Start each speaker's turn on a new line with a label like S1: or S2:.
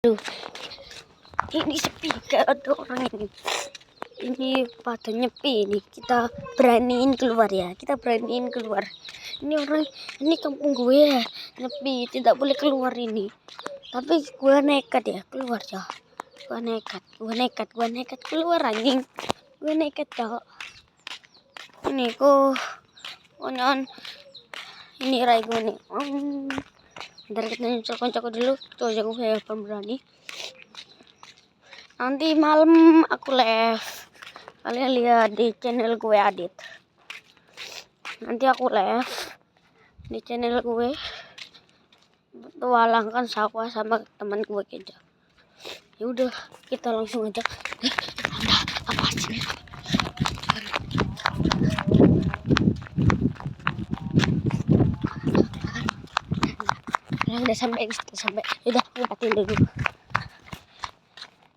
S1: Aduh, ini sepi, gak ada orang ini. Ini pada nyepi ini. Kita beraniin keluar ya. Ini orang, ini kampung gue ya. Nyepi, tidak boleh keluar ini. Tapi gue nekat ya keluar ya. Gue nekat keluar anjing. Gue nekat ya. Ini kok on ini rai gue nih. Ntar kita nyusul konco dulu. Tuh jago saya pemberani. Nanti malam aku live. Kalian lihat di channel gue Adit. Nanti aku live di channel gue. Petualangkan sawah sama teman gue aja. Ya udah, kita langsung aja. Apa sih? Udah sampai. Udah, liatin dulu.